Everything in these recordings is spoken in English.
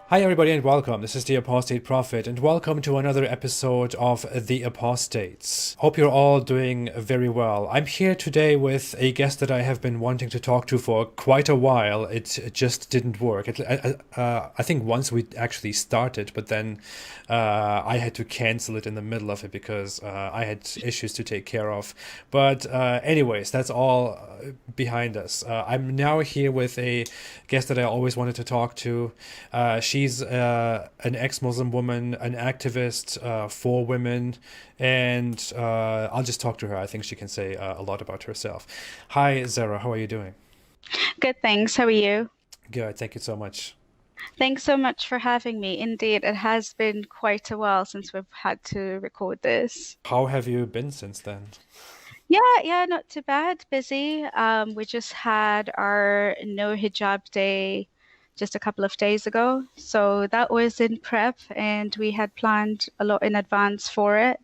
Hi, everybody, and welcome. This is the Apostate Prophet, and welcome to another episode of The Apostates. Hope you're all doing very well. I'm here today with a guest that I have been wanting to talk to for quite a while. It just didn't work. I think once we actually started, but then I had to cancel it in the middle of it because I had issues to take care of. But anyways, that's all behind us. I'm now here with a guest that I always wanted to talk to. She's an ex-Muslim woman, an activist for women, and I'll just talk to her. I think she can say a lot about herself. Hi, Zara. How are you doing? Good, thanks. How are you? Good. Thank you so much. Thanks so much for having me. Indeed, it has been quite a while since we've had to record this. How have you been since then? Yeah, not too bad. Busy. We just had our no hijab day just a couple of days ago. So that was in prep, and we had planned a lot in advance for it,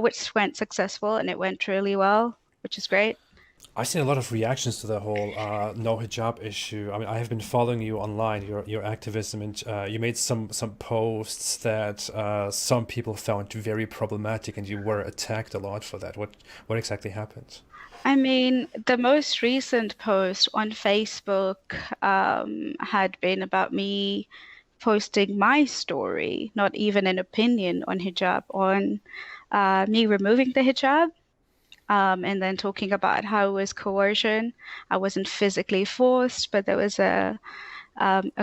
which went successful and it went really well, which is great. I've seen a lot of reactions to the whole no hijab issue. I mean, I have been following you online, your activism, and you made some posts that some people found very problematic, and you were attacked a lot for that. What exactly happened? I mean, the most recent post on Facebook had been about me posting my story, not even an opinion on hijab, on me removing the hijab, and then talking about how it was coercion. I wasn't physically forced, but there was a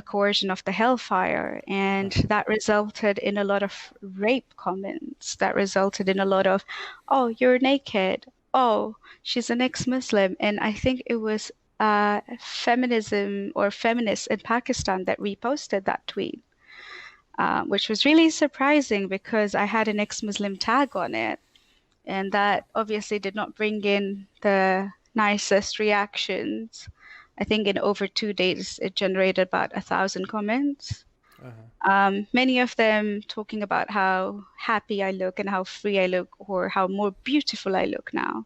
coercion of the hellfire, and that resulted in a lot of rape comments. That resulted in a lot of, "Oh, you're naked. Oh, she's an ex-Muslim." And I think it was feminism or feminists in Pakistan that reposted that tweet, which was really surprising because I had an ex-Muslim tag on it, and that obviously did not bring in the nicest reactions. I think in over 2 days, it generated about 1,000 comments. Uh-huh. Many of them talking about how happy I look and how free I look, or how more beautiful I look now,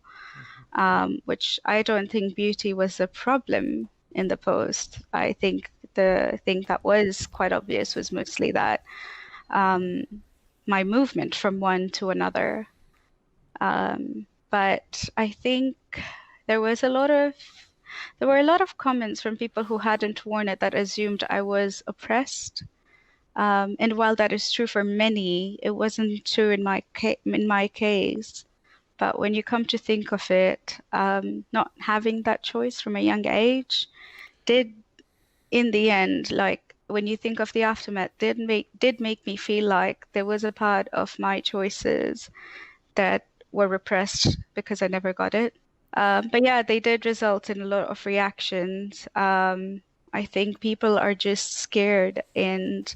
which I don't think beauty was a problem in the post. I think the thing that was quite obvious was mostly that um, my movement from one to another. But I think there was a lot of there were a lot of comments from people who hadn't worn it that assumed I was oppressed. And while that is true for many, it wasn't true in my case. But when you come to think of it, not having that choice from a young age did, in the end, like when you think of the aftermath, did make me feel like there was a part of my choices that were repressed because I never got it. But yeah, they did result in a lot of reactions. I think people are just scared, and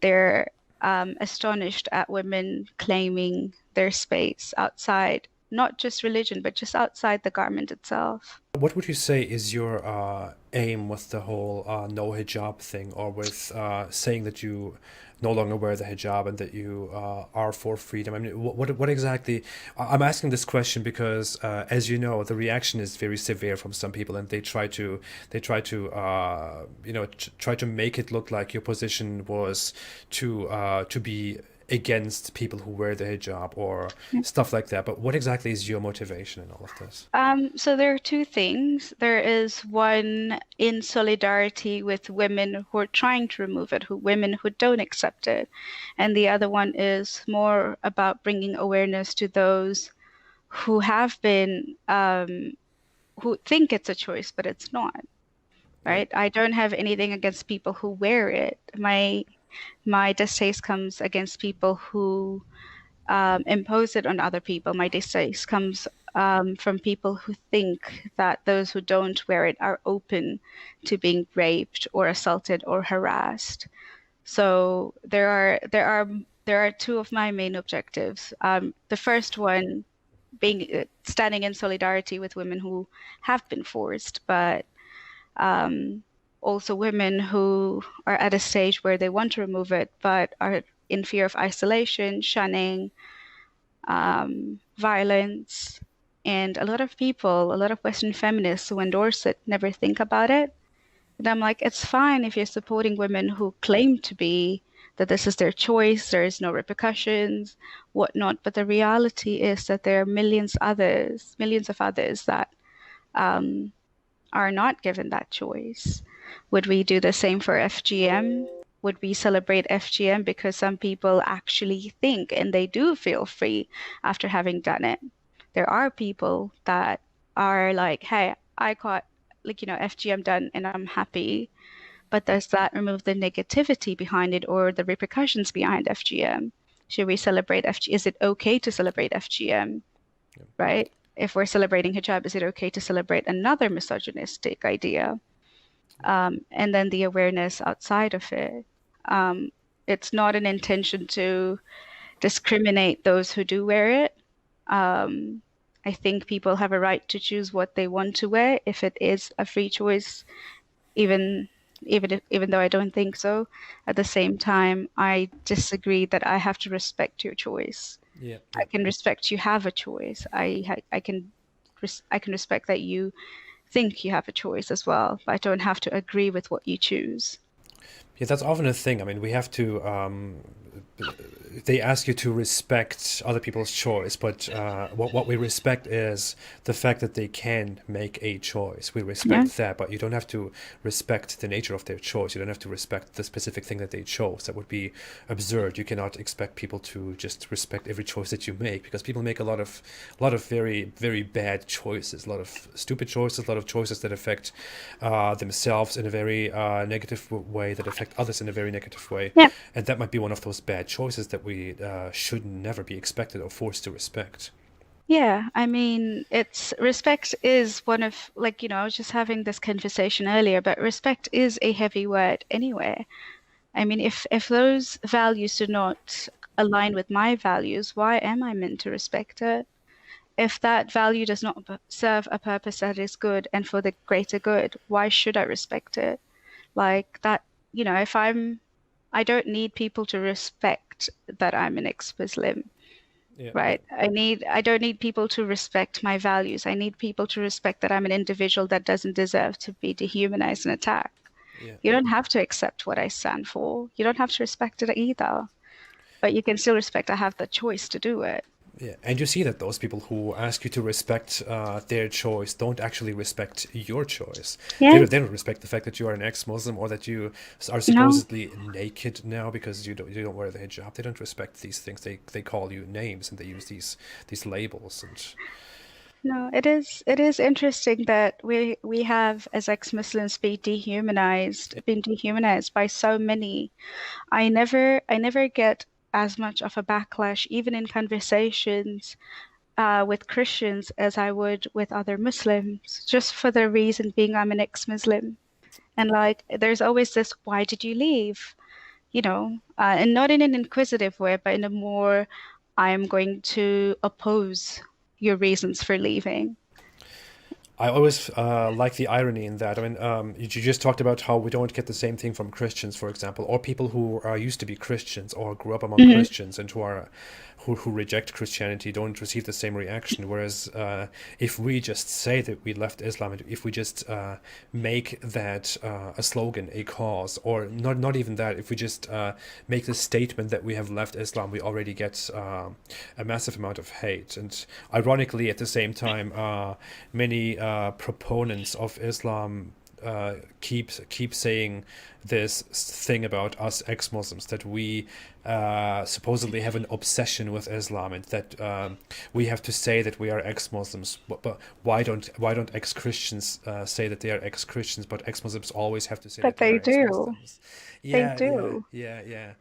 they're astonished at women claiming their space outside, not just religion, but just outside the garment itself. What would you say is your aim with the whole no hijab thing, or with saying that you no longer wear the hijab and that you are for freedom? I mean, what exactly? I'm asking this question because, as you know, the reaction is very severe from some people, and they try to make it look like your position was to be against people who wear the hijab or stuff like that. But what exactly is your motivation in all of this? So there are two things. There is one in solidarity with women who are trying to remove it, women who don't accept it. And the other one is more about bringing awareness to those who have been, who think it's a choice, but it's not, Yeah. right? I don't have anything against people who wear it. My distaste comes against people who impose it on other people. My distaste comes from people who think that those who don't wear it are open to being raped or assaulted or harassed. So there are two of my main objectives. The first one being standing in solidarity with women who have been forced, but also women who are at a stage where they want to remove it, but are in fear of isolation, shunning, violence. And a lot of people, a lot of Western feminists who endorse it never think about it. And I'm like, it's fine if you're supporting women who claim to be that this is their choice, there is no repercussions, whatnot. But the reality is that there are millions of others that um, are not given that choice. Would we do the same for FGM? Would we celebrate FGM because some people actually think and they do feel free after having done it? There are people that are like, hey, I got FGM done and I'm happy. But does that remove the negativity behind it or the repercussions behind FGM? Should we celebrate FGM? Is it okay to celebrate FGM? Yeah. Right? If we're celebrating hijab, is it okay to celebrate another misogynistic idea? And then the awareness outside of it. Um, it's not an intention to discriminate those who do wear it. Um, I think people have a right to choose what they want to wear if it is a free choice, even even though I don't think so. At the same time, I disagree that I have to respect your choice. Yeah, I yeah. can respect you have a choice. I can respect that you think you have a choice as well, but I don't have to agree with what you choose. Yeah, that's often a thing. I mean, we have to. They ask you to respect other people's choice, but what we respect is the fact that they can make a choice. We Yeah, respect that, but you don't have to respect the nature of their choice. You don't have to respect the specific thing that they chose. That would be absurd. You cannot expect people to just respect every choice that you make, because people make a lot of very very bad choices, a lot of stupid choices, a lot of choices that affect themselves in a very negative way, that affect others in a very negative way, yeah, and that might be one of those bad choices that we should never be expected or forced to respect. yeah. I mean, it's respect is one of I was just having this conversation earlier, but respect is a heavy word anyway. I mean, if those values do not align with my values, why am I meant to respect it? If that value does not serve a purpose that is good and for the greater good, why should I respect it? Like that, if I don't need people to respect that I'm an ex-Muslim, Yeah, yeah, right? I don't need people to respect my values. I need people to respect that I'm an individual that doesn't deserve to be dehumanized and attacked. yeah. You don't have to accept what I stand for. You don't have to respect it either, but you can still respect I have the choice to do it. Yeah, and you see that those people who ask you to respect their choice don't actually respect your choice. Yeah, They don't respect the fact that you are an ex-Muslim, or that you are no, supposedly naked now because you don't wear the hijab. They don't respect these things. They call you names, and they use these labels. And no, it is interesting that we have as ex-Muslims been dehumanized by so many. I never get as much of a backlash, even in conversations with Christians, as I would with other Muslims, just for the reason being I'm an ex-Muslim. And like, there's always this, why did you leave? And not in an inquisitive way, but in a more, I am going to oppose your reasons for leaving. I always like the irony in that. I mean, you just talked about how we don't get the same thing from Christians, for example, or people who are used to be Christians or grew up among Hmm. Christians and who reject Christianity don't receive the same reaction. Whereas if we just say that we left Islam, if we just make that a slogan, a cause, or not even that, if we just make the statement that we have left Islam, we already get a massive amount of hate. And ironically, at the same time, many proponents of Islam keep saying this thing about us ex-Muslims, that we supposedly have an obsession with Islam, and that we have to say that we are ex-Muslims. But why don't ex-Christians say that they are ex-Christians, but ex-Muslims always have to say that But they they are do. ex-Muslims? They Yeah, yeah, do. yeah, yeah.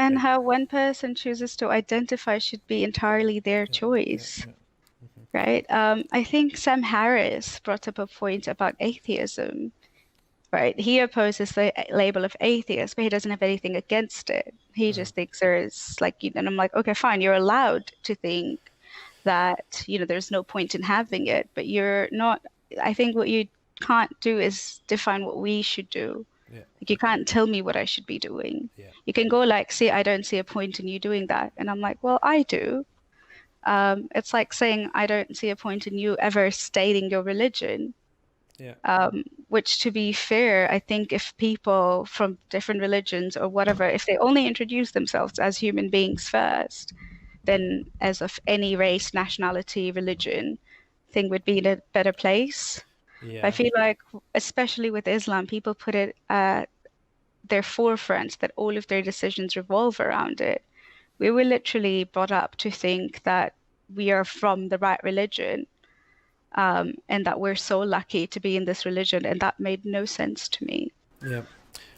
And And how one person chooses to identify should be entirely their yeah, yeah, choice, yeah. right? I think Sam Harris brought up a point about atheism, right? He opposes the label of atheist, but he doesn't have anything against it. He just thinks there is and I'm like, okay, fine, you're allowed to think that, there's no point in having it, but you're not. I think what you can't do is define what we should do. Yeah, Like, you can't tell me what I should be doing. yeah. You can go like, see, I don't see a point in you doing that. And I'm like, well, I do. It's like saying, I don't see a point in you ever stating your religion. Yeah. Which, to be fair, I think if people from different religions or whatever, if they only introduce themselves as human beings first, then as of any race, nationality, religion, thing would be in a better place. I Yeah. feel like, especially with Islam, people put it at their forefront that all of their decisions revolve around it. We were literally brought up to think that we are from the right religion, and that we're so lucky to be in this religion, and that made no sense to me. Yeah.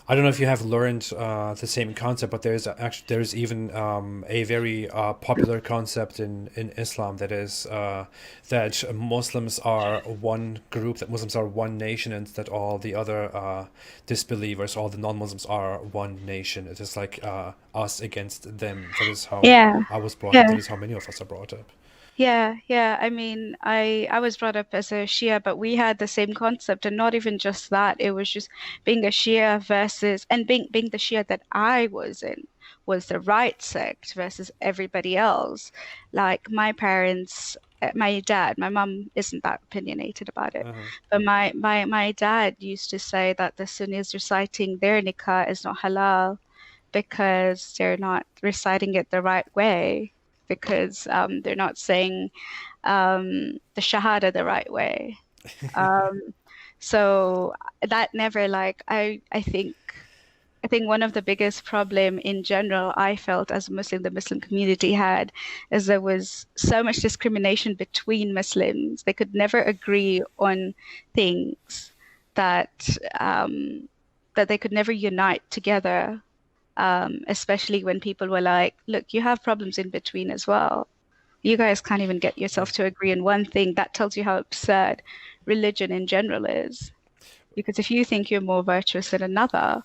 I don't know if you have learned the same concept, but there's even a very popular concept in Islam that is that Muslims are one group, that Muslims are one nation, and that all the other disbelievers, all the non-Muslims are one nation. It is like us against them. That is how Yeah, I was brought up. yeah. That is how many of us are brought up. Yeah, yeah. I mean, I was brought up as a Shia, but we had the same concept, and not even just that. It was just being a Shia versus, and being the Shia that I was in was the right sect versus everybody else. Like my parents, my dad, my mum isn't that opinionated about it, Uh-huh. but my dad used to say that the Sunnis reciting their nikah is not halal because they're not reciting it the right way, because they're not saying the Shahada the right way. Um, so that never like I think one of the biggest problem in general I felt as a Muslim, the Muslim community had, is there was so much discrimination between Muslims. They could never agree on things that that they could never unite together, especially when people were like, look, you have problems in between as well. You guys can't even get Yeah. yourself to agree on one thing. That tells you how absurd religion in general is. Because if you think you're more virtuous than another,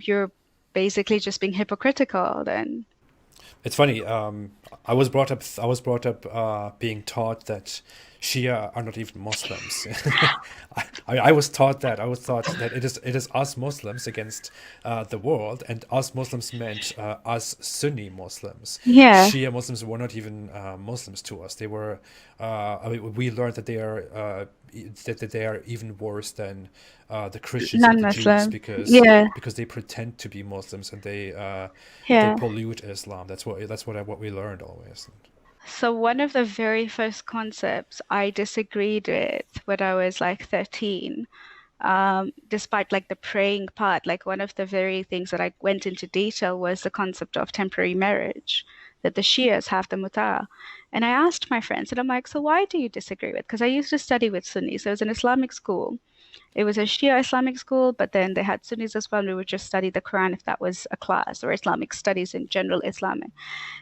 you're basically just being hypocritical then. It's funny. I was brought up. I was brought up being taught that Shia are not even Muslims. I was taught that. I was taught that it is us Muslims against the world, and us Muslims meant us Sunni Muslims. Yeah, Shia Muslims were not even Muslims to us. They were. I mean, we learned that they are. That they are even worse than the Christians and the Jews non-Muslim. because Yeah, they pretend to be Muslims and they yeah. pollute Islam. What we learned always. So one of the very first concepts I disagreed with when I was like 13, despite like the praying part, like one of the very things that I went into detail was the concept of temporary marriage, that the Shias have the muta. And I asked my friends, and I'm like, so why do you disagree with? Because I used to study with Sunnis. So it was an Islamic school. It was a Shia Islamic school, but then they had Sunnis as well. We would just study the Quran if that was a class, or Islamic studies in general Islamic.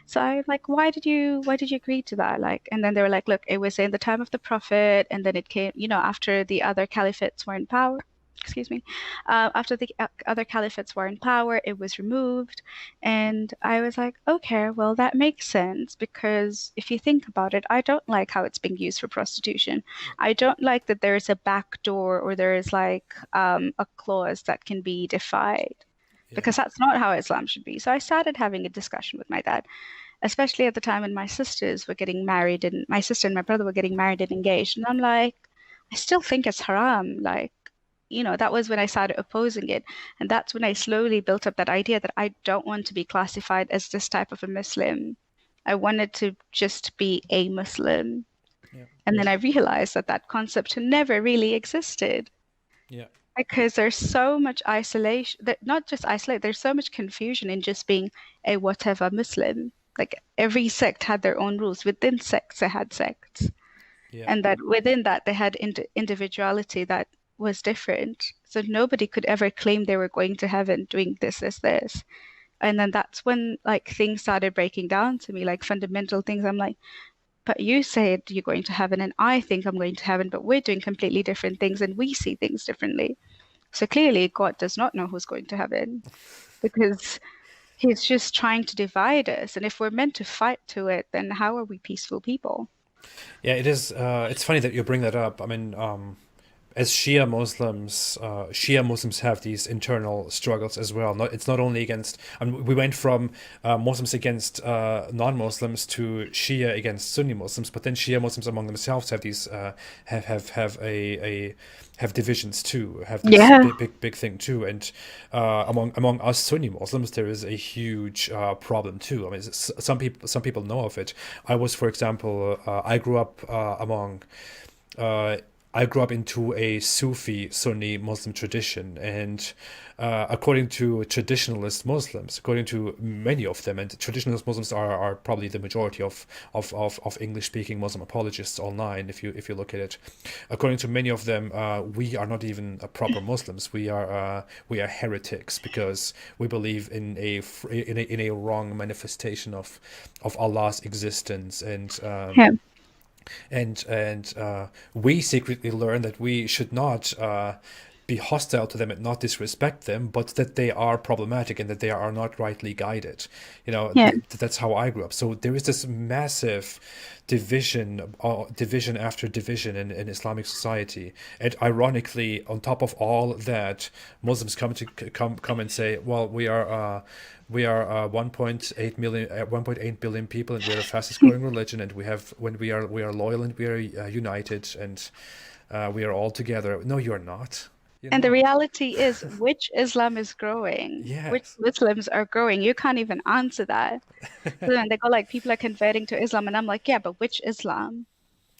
So I'm like, why did you agree to that? Like, and then they were like, look, it was in the time of the Prophet, and then it came, after the other caliphates were in power. Excuse me. After the other caliphates were in power, it was removed. And I was like, okay, well, that makes sense because if you think about it, I don't like how it's being used for prostitution. Yeah, I don't like that there is a back door or there is like a clause that can be defied yeah, because that's not how Islam should be. So I started having a discussion with my dad, especially at the time when my sisters were getting married and my sister and my brother were getting married and engaged. And I'm like, I still think it's haram. Like, that was when I started opposing it. And that's when I slowly built up that idea that I don't want to be classified as this type of a Muslim. I wanted to just be a Muslim. yeah, And then I realized that that concept never really existed yeah, because there's so much isolation, that not just isolate, there's so much confusion in just being a whatever Muslim. Like every sect had their own rules. Within sects, they had sects. yeah, And that within that, they had individuality that was different. So nobody could ever claim they were going to heaven doing this, this, this. And then that's when like things started breaking down to me, like fundamental things. I'm like, but you said you're going to heaven, and I think I'm going to heaven, but we're doing completely different things and we see things differently. So clearly, God does not know who's going to heaven because he's just trying to divide us. And if we're meant to fight to it, then how are we peaceful people? yeah. It is. It's funny that you bring that up. I mean, as Shia Muslims have these internal struggles as well. Not, it's not only against, and we went from Muslims against non-Muslims to Shia against Sunni Muslims, but then Shia Muslims among themselves have these have divisions too, have this Yeah. big thing too, and among us Sunni Muslims there is a huge problem too. I mean, some people know of it. I was, for example, I grew up among uh, I grew up into a Sufi Sunni Muslim tradition, and according to traditionalist Muslims, according to many of them, and traditionalist Muslims are probably the majority of English speaking Muslim apologists online. If you look at it, according to many of them, we are not even proper Muslims. We are heretics because we believe in a wrong manifestation of Allah's existence, Yeah. and we secretly learn that we should not be hostile to them and not disrespect them, but that they are problematic and that they are not rightly guided. Yeah. That's how I grew up. So there is this massive division after division in Islamic society. And ironically, on top of all that, Muslims come and say, well, we are 1.8 million, 1.8 billion people, and we're the fastest growing religion, and we are loyal and we are united, and we are all together. No, you're not. You're And the not. reality is, which Islam is growing? Which Yes. Muslims are growing? You can't even answer that. So then they go like, people are converting to Islam, and I'm like, yeah, but which Islam?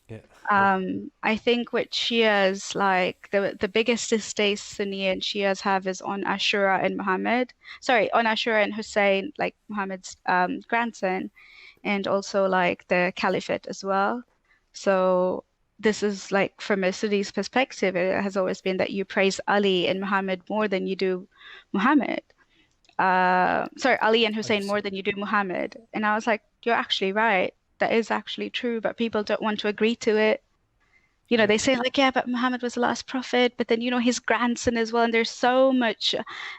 Yeah. Yeah. I think what Shias like the biggest distaste Sunni and Shias have is on Ashura and Muhammad. Sorry, on Ashura and Hussein, like Muhammad's grandson, and also like the caliphate as well. So this is like from a Sunni's perspective, it has always been that you praise Ali and Muhammad more than you do Muhammad. Sorry, Ali and Hussein more Understood. than you do Muhammad. And I was like, you're actually right. That is actually true, but people don't want to agree to it. Yeah. They say like, yeah, but Muhammad was the last prophet, but then, his grandson as well. And there's so much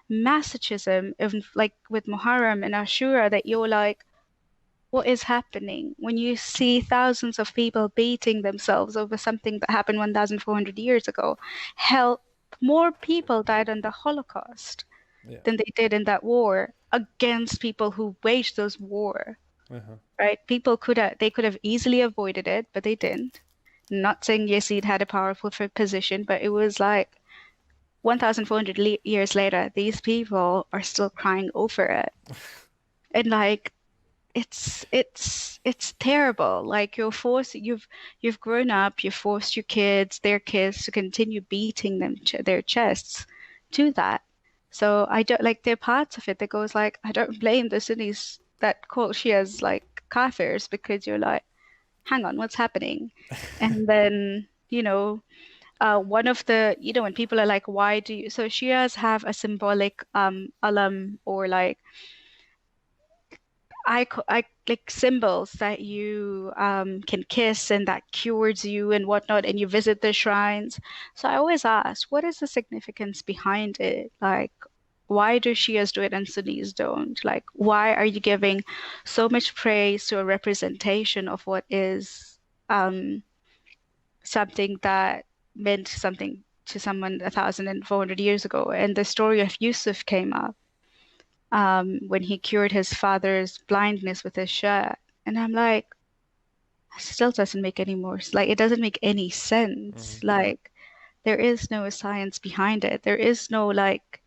masochism of like with Muharram and Ashura that you're like, what is happening when you see thousands of people beating themselves over something that happened 1,400 years ago? Hell, more people died in the Holocaust Yeah. than they did in that war against people who waged those war, Uh-huh. right? They could have easily avoided it, but they didn't. Not saying Yazid had a powerful position, but it was like 1,400 years later, these people are still crying over it. And like it's terrible. Like you've grown up, you've forced their kids to continue beating their chests to that. So I don't like there are parts of it that goes like I don't blame the Sunnis that call Shias like kafirs because you're like, hang on, what's happening? And then, one of the, when people are like, why do you, so Shias have a symbolic alam or like I like symbols that you can kiss and that cures you and whatnot, and you visit the shrines. So I always ask, what is the significance behind it? Like, why do Shias do it and Sunnis don't? Like, why are you giving so much praise to a representation of what is um, something that meant something to someone 1,400 years ago? And the story of Yusuf came up when he cured his father's blindness with his shirt. And I'm like, still doesn't make any more, like, it doesn't make any sense. Mhm. Like, there is no science behind it. There is no, like,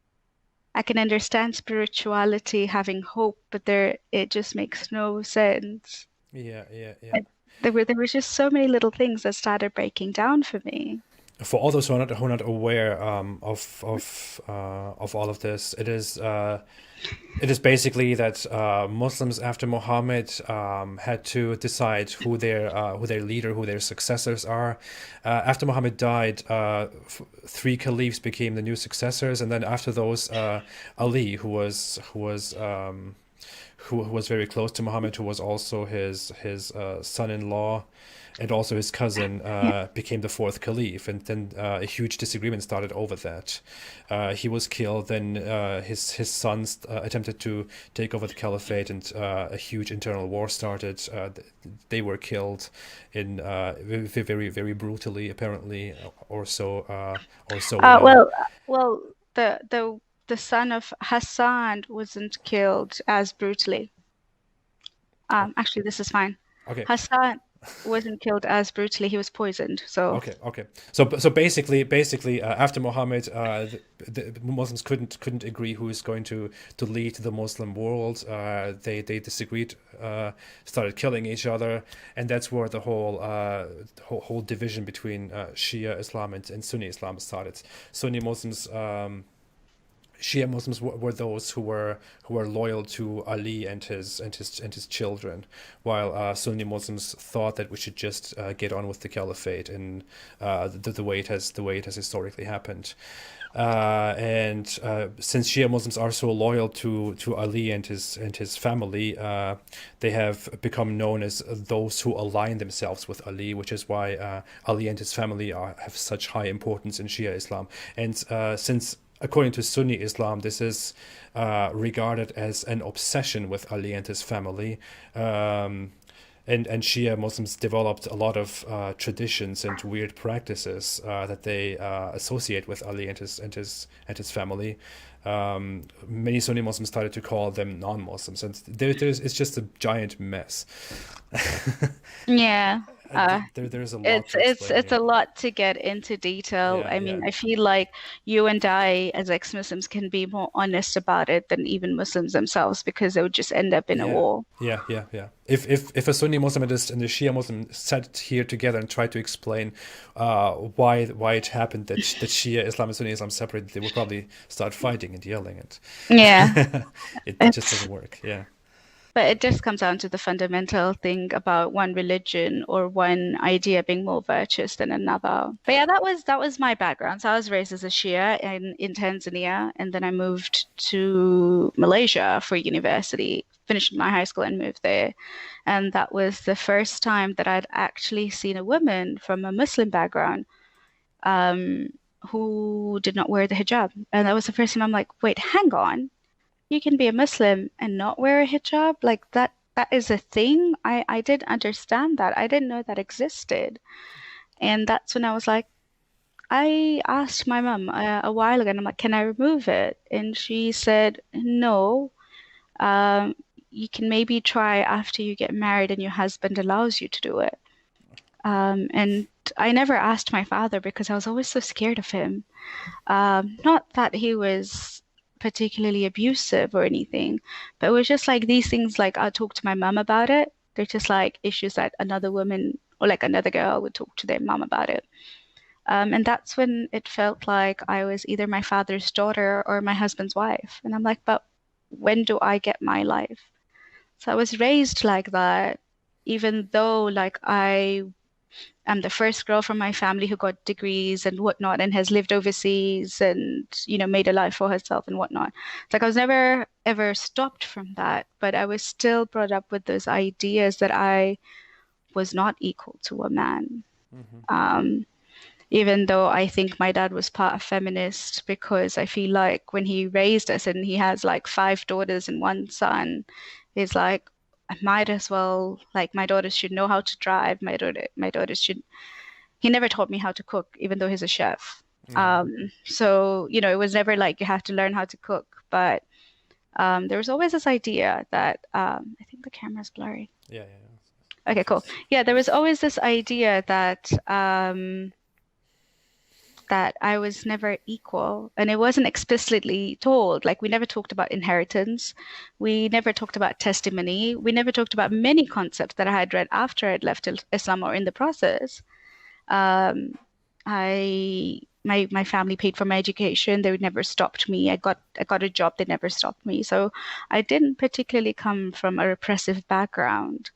I can understand spirituality, having hope, but it just makes no sense. Yeah. Yeah. Yeah. And there was just so many little things that started breaking down for me. For all those who are not aware of all of this, it is basically that Muslims after Muhammad had to decide who their leader, who their successors are. After Muhammad died, three caliphs became the new successors, and then after those, Ali, who was who was very close to Muhammad, who was also his son-in-law, and also his cousin, Yeah. became the fourth caliph, and then a huge disagreement started over that. He was killed, then his sons attempted to take over the caliphate, and a huge internal war started. They were killed in very very brutally, apparently, or so we Uh, know. well, well, the son of Hassan wasn't killed as brutally. Actually, this is fine. Okay, Hassan wasn't killed as brutally. He was poisoned. So okay. So basically, after Muhammad, the Muslims couldn't agree who is going to lead the Muslim world. They disagreed, started killing each other, and that's where the whole division between Shia Islam and Sunni Islam started. Sunni Muslims. Shia Muslims were those who were loyal to Ali and his children, while Sunni Muslims thought that we should just get on with the caliphate and the way it has historically happened. And since Shia Muslims are so loyal to Ali and his family, they have become known as those who align themselves with Ali, which is why Ali and his family have such high importance in Shia Islam. And since according to Sunni Islam, this is regarded as an obsession with Ali and his family. And Shia Muslims developed a lot of traditions and weird practices that they associate with Ali and his family. Many Sunni Muslims started to call them non-Muslims, and it's just a giant mess. yeah. Uh, There's a lot It's to it's explain it's here. a lot to get into detail. Yeah, I yeah. mean, I feel like you and I, as ex-Muslims, can be more honest about it than even Muslims themselves because they would just end up in a Yeah, war. yeah. If a Sunni Muslim and a Shia Muslim sat here together and tried to explain why it happened that Shia Islam and Sunni Islam separated, they would probably start fighting and yelling, and Yeah, it just it's doesn't work. Yeah, but it just comes down to the fundamental thing about one religion or one idea being more virtuous than another. But yeah, that was my background. So I was raised as a Shia in Tanzania, and then I moved to Malaysia for university, finished my high school and moved there. And that was the first time that I'd actually seen a woman from a Muslim background um, who did not wear the hijab. And that was the first time I'm like, wait, hang on. You can be a Muslim and not wear a hijab? Like that is a thing? I didn't understand that. I didn't know that existed. And that's when I was like, I asked my mum a while ago, and I'm like, can I remove it? And she said, no. Um, you can maybe try after you get married and your husband allows you to do it. And I never asked my father because I was always so scared of him. Not that he was particularly abusive or anything, but it was just like these things, like I'll talk to my mum about it. They're just like issues that another woman or like another girl would talk to their mum about it. And that's when it felt like I was either my father's daughter or my husband's wife. And I'm like, but when do I get my life? So I was raised like that, even though like I'm the first girl from my family who got degrees and whatnot and has lived overseas and, made a life for herself and whatnot. It's like I was never ever stopped from that, but I was still brought up with those ideas that I was not equal to a man. hmm Um, Even though I think my dad was part of feminist because I feel like when he raised us and he has like five daughters and one son, he's like, I might as well, like my daughters should know how to drive. My daughters should he never taught me how to cook, even though he's a chef. yeah, So, it was never like you have to learn how to cook, but there was always this idea that I think the camera's blurry. yeah. Okay, cool. Yeah, there was always this idea that I was never equal, and it wasn't explicitly told. Like we never talked about inheritance, we never talked about testimony, we never talked about many concepts that I had read after I'd left Islam or in the process. Um, my family paid for my education. They never stopped me. I got a job. They never stopped me. So I didn't particularly come from a repressive background.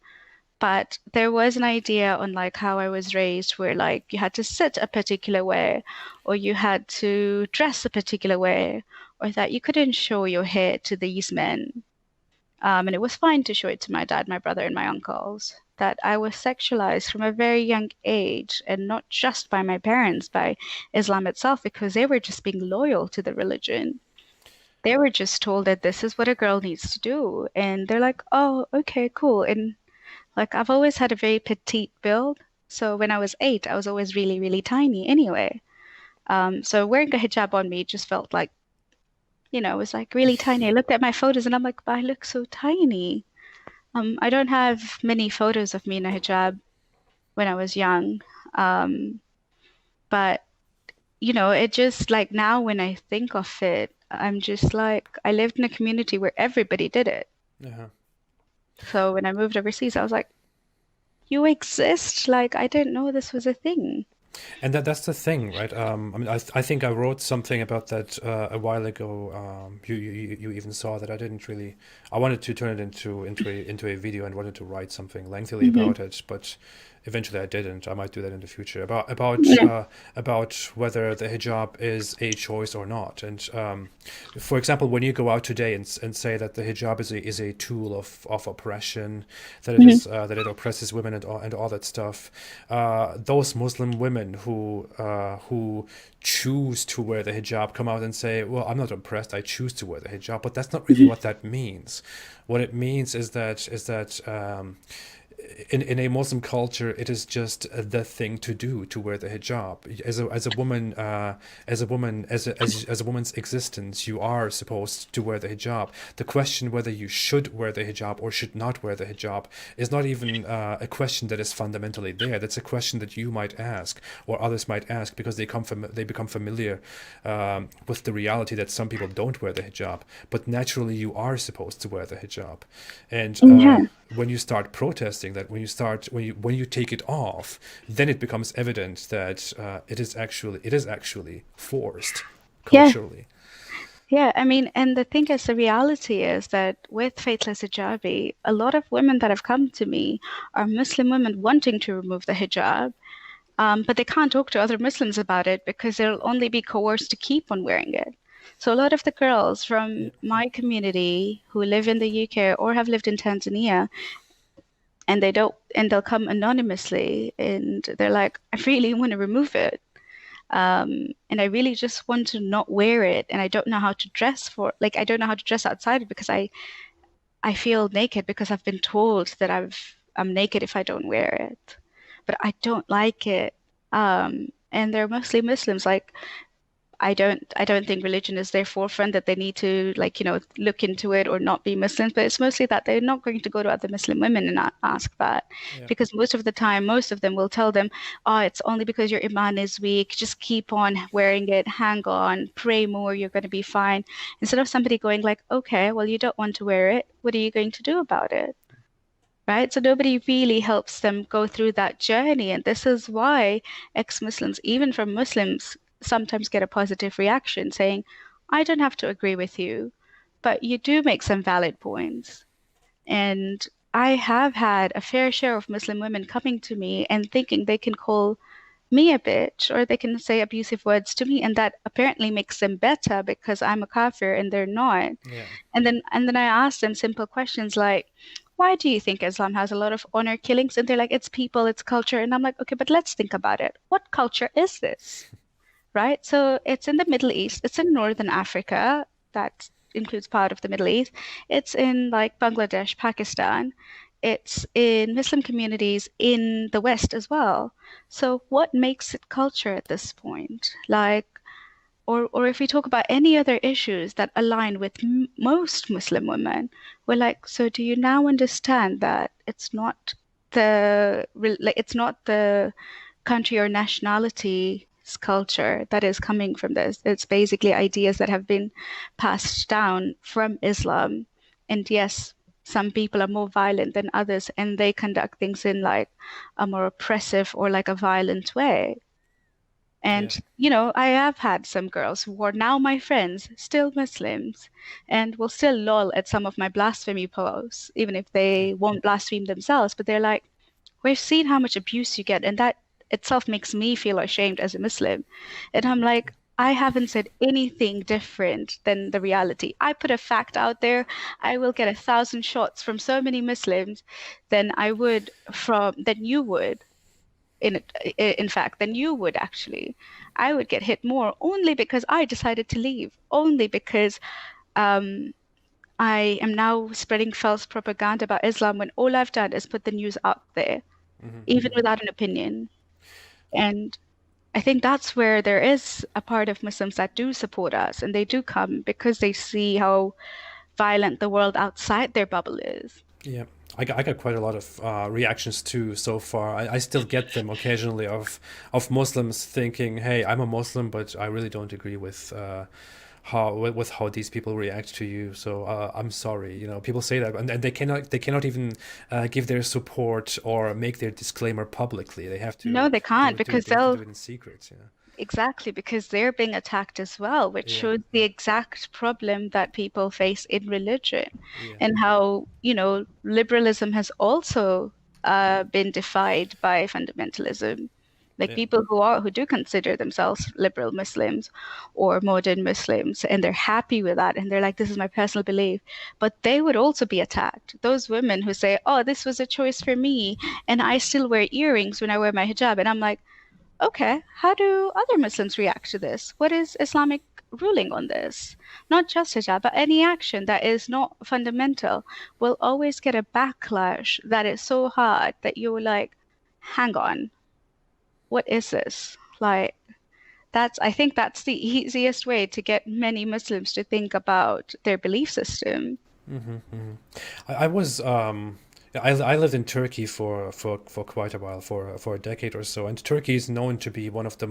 But there was an idea on like how I was raised where like you had to sit a particular way or you had to dress a particular way or that you couldn't show your hair to these men. And it was fine to show it to my dad, my brother, and my uncles that I was sexualized from a very young age, and not just by my parents, by Islam itself, because they were just being loyal to the religion. They were just told that this is what a girl needs to do. And they're like, oh, okay, cool. And like, I've always had a very petite build. So when I was 8, I was always really, really tiny anyway. So wearing a hijab on me just felt like, it was like really tiny. I looked at my photos and I'm like, but I look so tiny. I don't have many photos of me in a hijab when I was young. Um, but it just like now when I think of it, I'm just like, I lived in a community where everybody did it. Yeah. So when I moved overseas, I was like, you exist? Like, I didn't know this was a thing. And that's the thing, right? I mean, I think I wrote something about that a while ago. You even saw that I didn't really. I wanted to turn it into a video and wanted to write something lengthily Hmm. about it, but eventually I didn't. I might do that in the future Yeah. about whether the hijab is a choice or not. And for example, when you go out today and say that the hijab is a tool of oppression, Hmm. that it oppresses women and all that stuff, those Muslim women who choose to wear the hijab come out and say, "Well, I'm not oppressed. I choose to wear the hijab." But that's not really Hmm. what that means. What it means is that in a Muslim culture, it is just the thing to do to wear the hijab. As a woman, as a woman's existence, you are supposed to wear the hijab. The question whether you should wear the hijab or should not wear the hijab is not even a question that is fundamentally there. That's a question that you might ask or others might ask because they become familiar with the reality that some people don't wear the hijab, but naturally you are supposed to wear the hijab, and Yeah. when you start protesting that, when you take it off, then it becomes evident that it is actually forced Yeah. culturally. Yeah. I mean, and the thing is, the reality is that with Faithless Hijabi, a lot of women that have come to me are Muslim women wanting to remove the hijab. But they can't talk to other Muslims about it because they'll only be coerced to keep on wearing it. So a lot of the girls Yeah. from my community who live in the UK or have lived in Tanzania, and they'll come anonymously and they're like, I really want to remove it. And I really just want to not wear it, and I don't know how to dress I don't know how to dress outside it because I feel naked because I've been told that I'm naked if I don't wear it. But I don't like it. And they're mostly Muslims. Like I don't think religion is their forefront that they need to look into it or not be Muslims, but it's mostly that they're not going to go to other Muslim women and ask that Yeah. because most of the time, most of them will tell them, oh, it's only because your iman is weak. Just keep on wearing it, hang on, pray more, you're going to be fine. Instead of somebody going like, okay, well, you don't want to wear it. What are you going to do about it? Right? So nobody really helps them go through that journey. And this is why ex-Muslims, even from Muslims, sometimes get a positive reaction saying, I don't have to agree with you, but you do make some valid points. And I have had a fair share of Muslim women coming to me and thinking they can call me a bitch or they can say abusive words to me, and that apparently makes them better because I'm a kafir and they're not. Yeah. And then I asked them simple questions like, why do you think Islam has a lot of honor killings? And they're like, it's people, it's culture. And I'm like, okay, but let's think about it. What culture is this? Right? So it's in the Middle East, it's in Northern Africa, that includes part of the Middle East. It's in like Bangladesh, Pakistan. It's in Muslim communities in the West as well. So what makes it culture at this point? Or if we talk about any other issues that align with most Muslim women, we're like, so do you now understand that it's not the country or nationality's culture that is coming from this. It's basically ideas that have been passed down from Islam. And yes, some people are more violent than others, and they conduct things in like a more oppressive or like a violent way. Yeah. And, I have had some girls who are now my friends, still Muslims, and will still lol at some of my blasphemy posts, even if Yeah. they won't blaspheme themselves. But they're like, we've seen how much abuse you get, and that itself makes me feel ashamed as a Muslim. And I'm like, I haven't said anything different than the reality. I put a fact out there, I will get 1,000 shots from so many Muslims than you would in in fact than you would actually. I would get hit more only because I decided to leave, only because um, I am now spreading false propaganda about Islam when all I've done is put the news out there, even without an opinion. And I think that's where there is a part of Muslims that do support us and they do come because they see how violent the world outside their bubble is. Yeah, I got quite a lot of reactions too so far. I still get them occasionally of Muslims thinking, "Hey, I'm a Muslim, but I really don't agree with with how these people react to you. So I'm sorry." You know, people say that, and they cannot even give their support or make their disclaimer publicly. They have No, to they can't because they have to do they'll it in secret. Yeah, exactly because they're being attacked as well, which yeah, shows the exact problem that people face in religion yeah, and how, liberalism has also been defied by fundamentalism. Like yeah. people who do consider themselves liberal Muslims or modern Muslims, and they're happy with that, and they're like, "This is my personal belief," but they would also be attacked. Those women who say, "Oh, this was a choice for me, and I still wear earrings when I wear my hijab," and I'm like, okay, how do other Muslims react to this? What is Islamic ruling on this? Not just hijab, but any action that is not fundamental will always get a backlash that is so hard that you're like, hang on, what is this? Like, I think that's the easiest way to get many Muslims to think about their belief system. I was I lived in Turkey for quite a while, for a decade or so, and Turkey is known to be one of the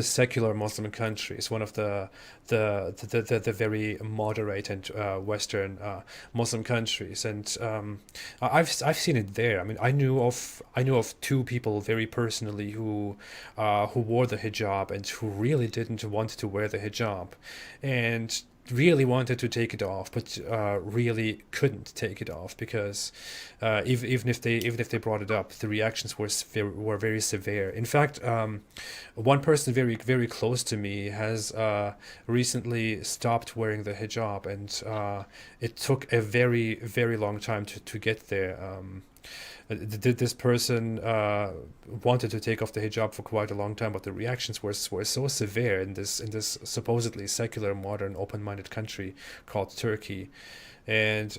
secular Muslim countries, one of the very moderate and Western Muslim countries, and I've seen it there. I mean, I knew of two people very personally who wore the hijab and who really didn't want to wear the hijab, and really wanted to take it off, but really couldn't take it off because even if they brought it up, the reactions were very severe. In fact, one person very close to me has recently stopped wearing the hijab, and it took a very long time to get there. This person wanted to take off the hijab for quite a long time, but the reactions were so severe in this supposedly secular, modern, open-minded country called Turkey. And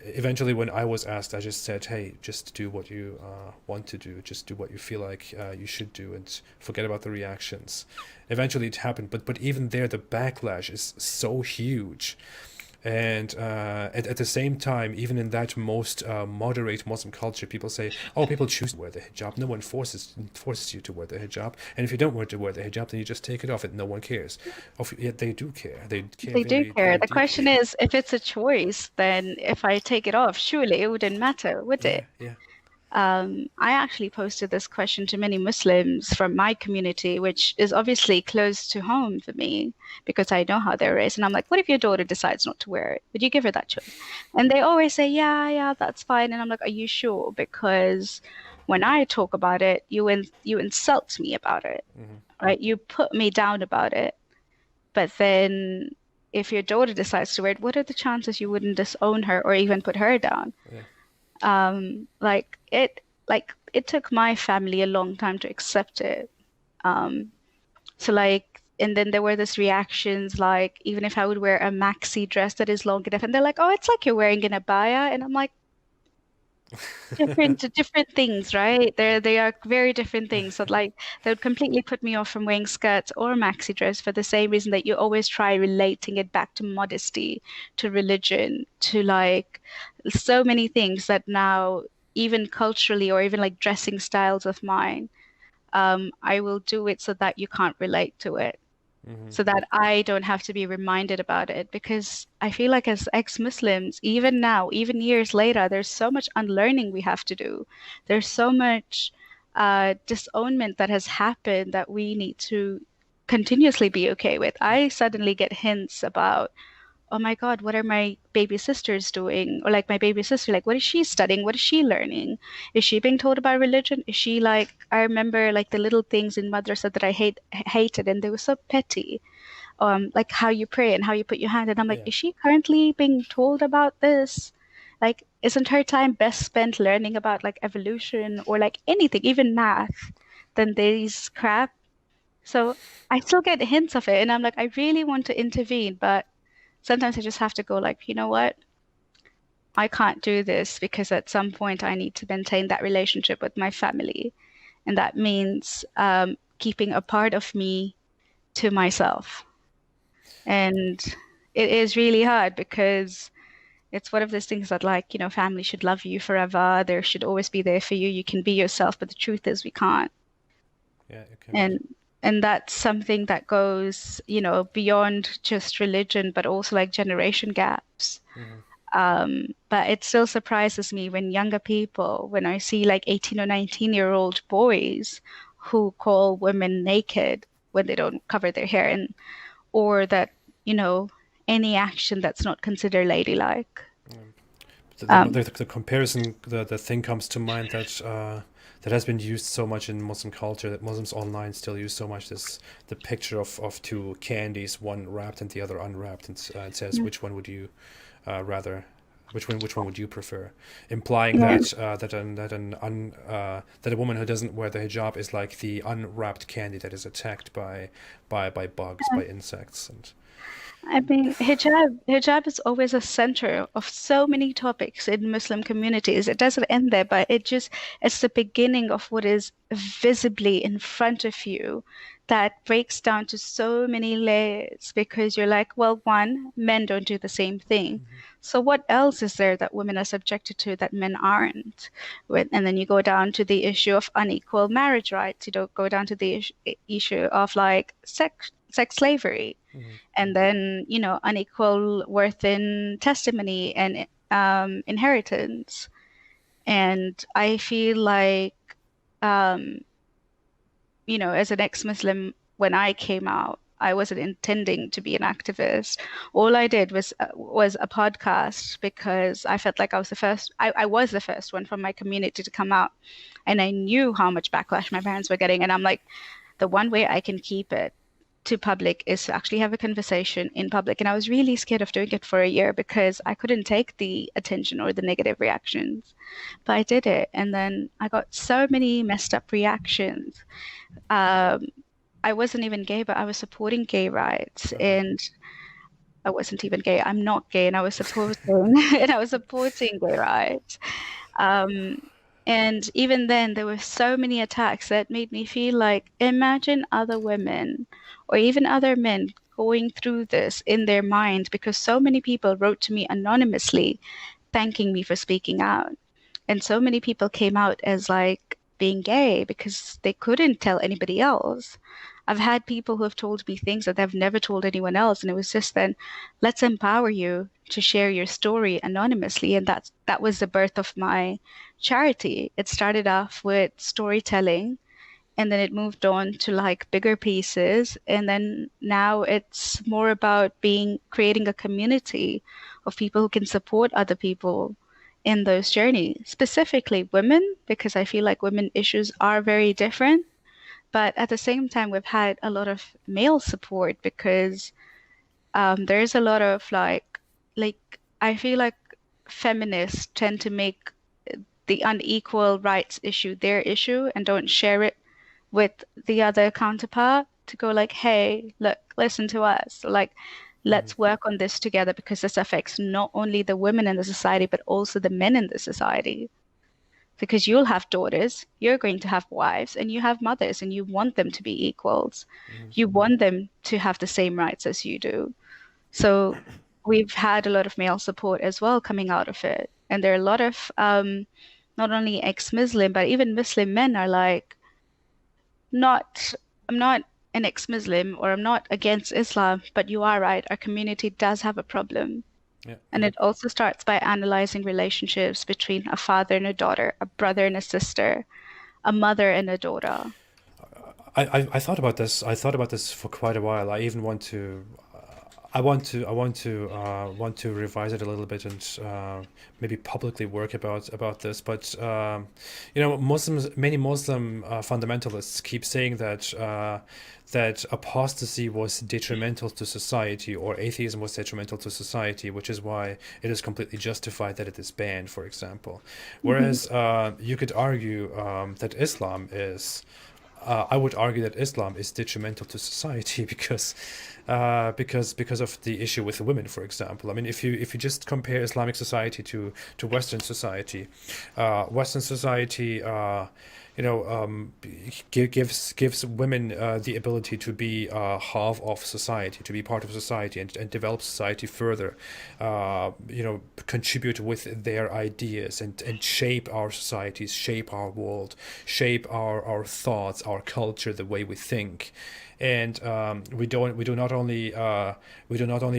eventually, when I was asked, I just said, "Hey, just do what you want to do. Just do what you feel like you should do, and forget about the reactions." Eventually, it happened, but even there, the backlash is so huge. And at the same time, even in that most moderate Muslim culture, people say, "Oh, people choose to wear the hijab. No one forces you to wear the hijab. And if you don't want to wear the hijab, then you just take it off, and no one cares." Yet they do care. They care They do very care. very The question deeply. is, if it's a choice, then if I take it off, surely it wouldn't matter, would Yeah, it? yeah. I actually posted this question to many Muslims from my community, which is obviously close to home for me because I know how they're raised. And I'm like, what if your daughter decides not to wear it? Would you give her that choice? And they always say, yeah, yeah, that's fine. And I'm like, are you sure? Because when I talk about it, you insult me about it, right? You put me down about it. But then if your daughter decides to wear it, what are the chances you wouldn't disown her or even put her down? Yeah. Like it took my family a long time to accept it. Um, so like, and then there were these reactions like, even if I would wear a maxi dress that is long enough, and they're like, "Oh, it's like you're wearing an abaya," and I'm like, different things, right? They are very different things. So like, they would completely put me off from wearing skirts or maxi dress for the same reason that you always try relating it back to modesty, to religion, to like so many things that now even culturally or even like dressing styles of mine, I will do it so that you can't relate to it, so that I don't have to be reminded about it. Because I feel like as ex-Muslims, even now, even years later, there's so much unlearning we have to do. There's so much disownment that has happened that we need to continuously be okay with. I suddenly get hints about oh my God, what are my baby sisters doing? Or like my baby sister, like what is she studying? What is she learning? Is she being told about religion? Is she like, I remember like the little things in madrasa that I hated, and they were so petty. Like how you pray and how you put your hand. And I'm like, Yeah. is she currently being told about this? Like, isn't her time best spent learning about like evolution or like anything, even math, than these crap? So I still get hints of it, and I'm like, I really want to intervene, but sometimes I just have to go like, you know what? I can't do this because at some point I need to maintain that relationship with my family. And that means keeping a part of me to myself. And it is really hard because it's one of those things that, like, family should love you forever. They should always be there for you. You can be yourself, but the truth is we can't. Yeah, you cannot. And that's something that goes, beyond just religion, but also like generation gaps. Hmm. But it still surprises me when younger people, when I see like 18 or 19-year-old boys who call women naked when they don't cover their hair, and or that, you know, any action that's not considered ladylike. Um, The comparison, the thing comes to mind that that has been used so much in Muslim culture, that Muslims online still use so much, this the picture of two candies, one wrapped and the other unwrapped, and it says yeah, which one would you rather, which one would you prefer, implying yeah. that that a woman who doesn't wear the hijab is like the unwrapped candy that is attacked by bugs, by insects, and I mean, hijab is always a center of so many topics in Muslim communities. It doesn't end there, but it's the beginning of what is visibly in front of you that breaks down to so many layers because you're like, well, one, men don't do the same thing. So what else is there that women are subjected to that men aren't? And then you go down to the issue of unequal marriage rights. You don't go down to the issue of like sex slavery, and then unequal worth in testimony and inheritance. And I feel like um, as an ex-Muslim, when I came out, I wasn't intending to be an activist. All I did was a podcast because I felt like I was the first one from my community to come out, and I knew how much backlash my parents were getting, and I'm like, the one way I can keep it to public is to actually have a conversation in public. And I was really scared of doing it for a year because I couldn't take the attention or the negative reactions. But I did it, and then I got so many messed up reactions. Um, I wasn't even gay, but I was supporting gay rights, uh, and I wasn't even gay. I'm not gay, and I was supporting and I was supporting gay rights. Um, and even then, there were so many attacks that made me feel like, imagine other women or even other men going through this in their mind because so many people wrote to me anonymously thanking me for speaking out. And so many people came out as like being gay because they couldn't tell anybody else. I've had people who have told me things that they've never told anyone else, and it was just then, let's empower you to share your story anonymously, and that was the birth of my charity. It started off with storytelling, and then it moved on to like bigger pieces, and then now it's more about being creating a community of people who can support other people in those journeys, specifically women, because I feel like women issues are very different. But at the same time, we've had a lot of male support because there's a lot of like I feel like feminists tend to make the unequal rights issue their issue and don't share it with the other counterpart to go like, hey, look, listen to us. Like, let's work on this together because this affects not only the women in the society, but also the men in the society. Because you'll have daughters, you're going to have wives, and you have mothers, and you want them to be equals. You want them to have the same rights as you do. So we've had a lot of male support as well coming out of it. And there are a lot of not only ex-Muslim, but even Muslim men are like, not, I'm not an ex-Muslim or I'm not against Islam, but you are right. Our community does have a problem. yeah. And it also starts by analyzing relationships between a father and a daughter, a brother and a sister, a mother and a daughter. I thought about this. I thought about this for quite a while. I even want to. want to revise it a little bit and maybe publicly work about this. But many Muslim fundamentalists keep saying that that apostasy was detrimental to society, or atheism was detrimental to society, which is why it is completely justified that it is banned, for example. Hmm. Whereas you could argue that Islam is. I would argue that Islam is detrimental to society because of the issue with women, for example. I mean, if you just compare Islamic society to Western society, Western society, gives women the ability to be half of society, to be part of society, and develop society further. Contribute with their ideas and shape our societies, shape our world, shape our thoughts, our culture, the way we think. And we do not only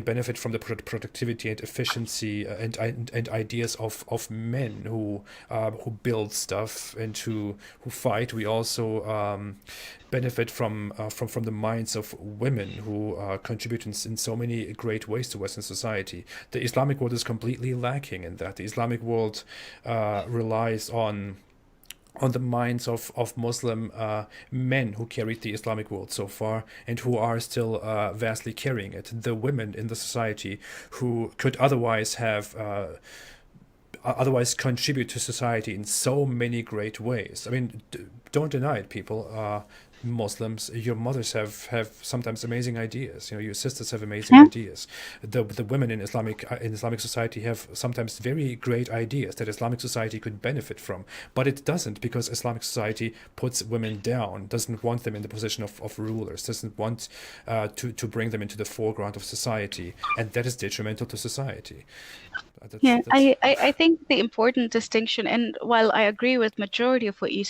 benefit from the productivity and efficiency and ideas of men who build stuff and who fight. We also benefit from the minds of women who contribute in so many great ways to Western society. The Islamic world is completely lacking in that. The Islamic world relies on the minds of Muslim men who carried the Islamic world so far and who are still vastly carrying it. The women in the society who could otherwise contribute to society in so many great ways. I mean, don't deny it, people. Muslims, your mothers have sometimes amazing ideas. Your sisters have amazing Yeah. ideas. The women in Islamic society have sometimes very great ideas that Islamic society could benefit from, but it doesn't, because Islamic society puts women down, doesn't want them in the position of rulers, doesn't want to bring them into the foreground of society, and that is detrimental to society. Yeah, That's I think the important distinction, and while I agree with majority of what you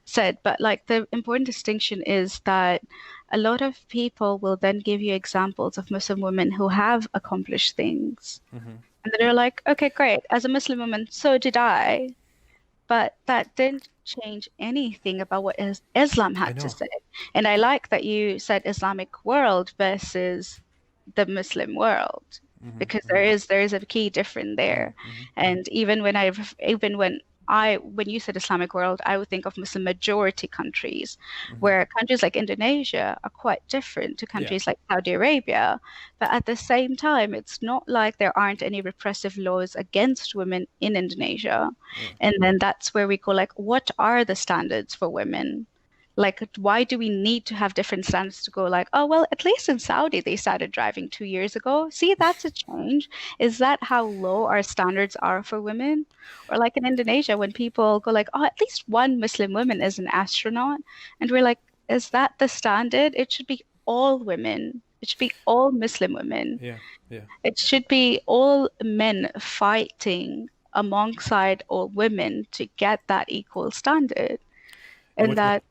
said, but like the important distinction is that a lot of people will then give you examples of Muslim women who have accomplished things. hmm And they're like, okay, great. As a Muslim woman, so did I. But that didn't change anything about what Islam I had to know. say. And I like that you said Islamic world versus the Muslim world, hmm because hmm there is a key difference hmm there. hmm And even when you said Islamic world, I would think of Muslim majority countries, hmm where countries like Indonesia are quite different to Yeah. countries like Saudi Arabia. But at the same time, it's not like there aren't any repressive laws against women in Indonesia. Yeah. And then that's where we go like, what are the standards for women? Like, why do we need to have different standards to go like, oh, well, at least in Saudi, they started driving 2 years ago. See, that's a change. Is that how low our standards are for women? Or like in Indonesia, when people go like, oh, at least one Muslim woman is an astronaut. And we're like, is that the standard? It should be all women. It should be all Muslim women. Yeah. Yeah. It should be all men fighting alongside all women to get that equal standard. And And that,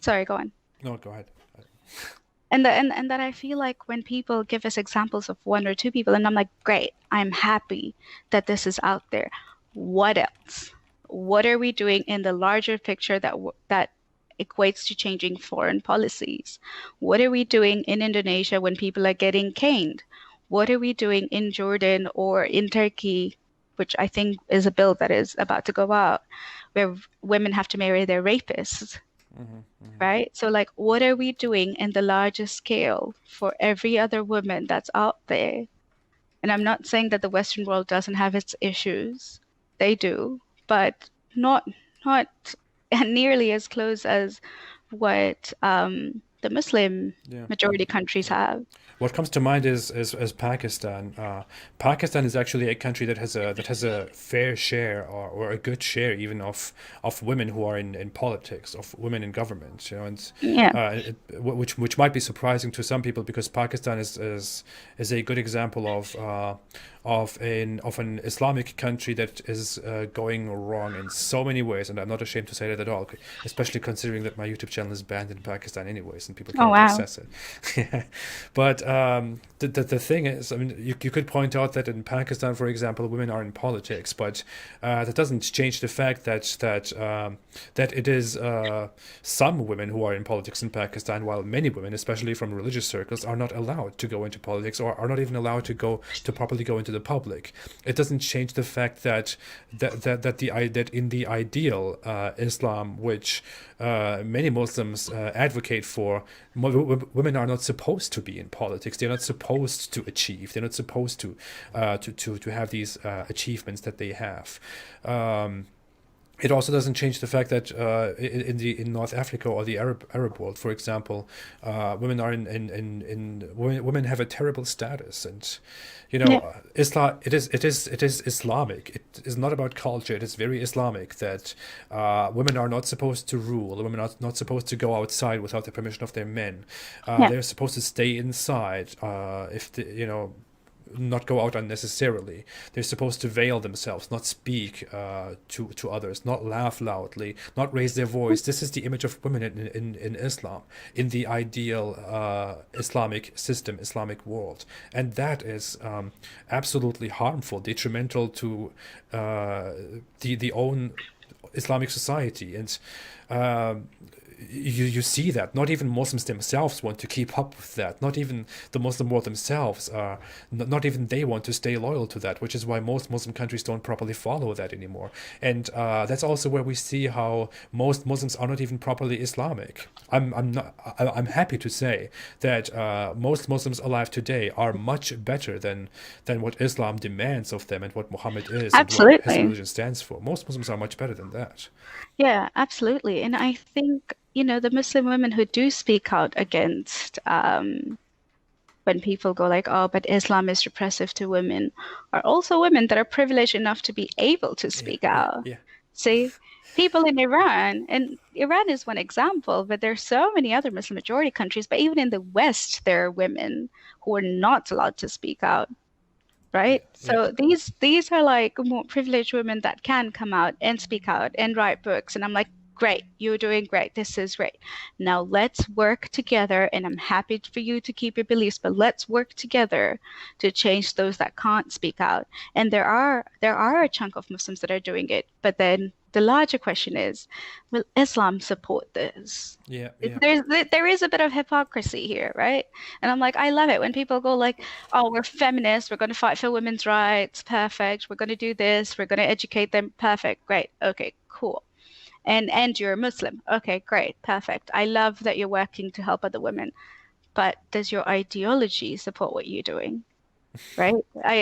sorry, go on. no, go ahead. And that I feel like when people give us examples of one or two people, and I'm like, great, I'm happy that this is out there. What else? What are we doing in the larger picture that equates to changing foreign policies? What are we doing in Indonesia when people are getting caned? What are we doing in Jordan or in Turkey, which I think is a bill that is about to go out, where women have to marry their rapists? hmm hmm Right? So, like, what are we doing in the larger scale for every other woman that's out there? And I'm not saying that the Western world doesn't have its issues. They do, but not not nearly as close as what the Muslim Yeah. majority countries Yeah. have. What comes to mind is Pakistan. Pakistan is actually a country that has a fair share, or a good share even, of women who are in politics, of women in government. And Yeah. which might be surprising to some people, because Pakistan is a good example of an Islamic country that is going wrong in so many ways, and I'm not ashamed to say that at all. Especially considering that my YouTube channel is banned in Pakistan anyways, and people Oh, cannot wow. access it. But the thing is, I mean, you could point out that in Pakistan, for example, women are in politics, but that doesn't change the fact that it is some women who are in politics in Pakistan, while many women, especially from religious circles, are not allowed to go into politics or are not even allowed to properly go into the public. It doesn't change the fact that in the ideal Islam, which many Muslims advocate for, women are not supposed to be in politics. They're not supposed to achieve. They're not supposed to have these achievements that they have. It also doesn't change the fact that in North Africa or the Arab world, for example, women are women have a terrible status, and Yeah, Islam, it is Islamic. It is not about culture. It is very Islamic that women are not supposed to rule. Women are not supposed to go outside without the permission of their men. yeah. They're supposed to stay inside if the, not go out unnecessarily. They're supposed to veil themselves, not speak to others, not laugh loudly, not raise their voice. This is the image of women in Islam, in the ideal Islamic system, Islamic world. And that is absolutely harmful, detrimental to the own Islamic society. And you see that not even Muslims themselves want to keep up with that. Not even the Muslim world themselves are not even they want to stay loyal to that, which is why most Muslim countries don't properly follow that anymore. And that's also where we see how most Muslims are not even properly Islamic. I'm happy to say that most Muslims alive today are much better than what Islam demands of them and what Muhammad is and what his Absolutely. religion stands for. Most Muslims are much better than that. Yeah, absolutely. And I think, the Muslim women who do speak out against when people go like, oh, but Islam is repressive to women, are also women that are privileged enough to be able to Yeah, speak yeah, out. yeah. See, people in Iran, and Iran is one example, but there's so many other Muslim majority countries, but even in the West, there are women who are not allowed to speak out, Yeah, right? yeah. So these are like more privileged women that can come out and speak out and write books. And I'm like, great, you're doing great. This is great. Now let's work together. And I'm happy for you to keep your beliefs, but let's work together to change those that can't speak out. And there are a chunk of Muslims that are doing it. But then the larger question is, will Islam support this? Yeah, yeah. There is a bit of hypocrisy here, right? And I'm like, I love it when people go like, oh, we're feminists, we're going to fight for women's rights, perfect. We're going to do this, we're going to educate them, perfect, great, okay, cool. And you're a Muslim, okay, great, perfect. I love that you're working to help other women, but does your ideology support what you're doing? Right? Are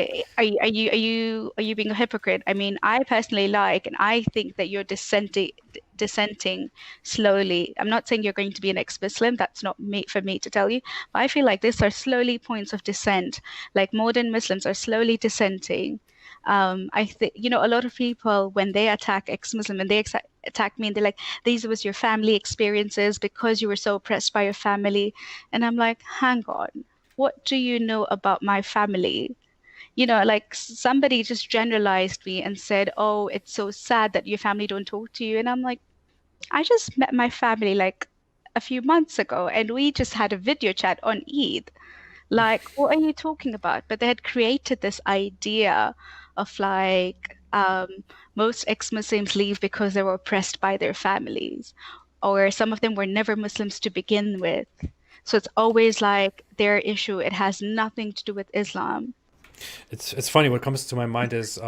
you being a hypocrite? I mean, I personally like, and I think that you're dissenting slowly. I'm not saying you're going to be an ex-Muslim. That's not me for me to tell you. But I feel like these are slowly points of dissent. Like modern Muslims are slowly dissenting. I think, a lot of people, when they attack ex-Muslim and they attack me and they're like, these was your family experiences because you were so oppressed by your family. And I'm like, hang on, what do you know about my family? Like somebody just generalized me and said, oh, it's so sad that your family don't talk to you. And I'm like, I just met my family like a few months ago and we just had a video chat on Eid. Like, what are you talking about? But they had created this idea of like most ex-Muslims leave because they were oppressed by their families, or some of them were never Muslims to begin with. So it's always like their issue. It has nothing to do with Islam. It's funny. What comes to my mind is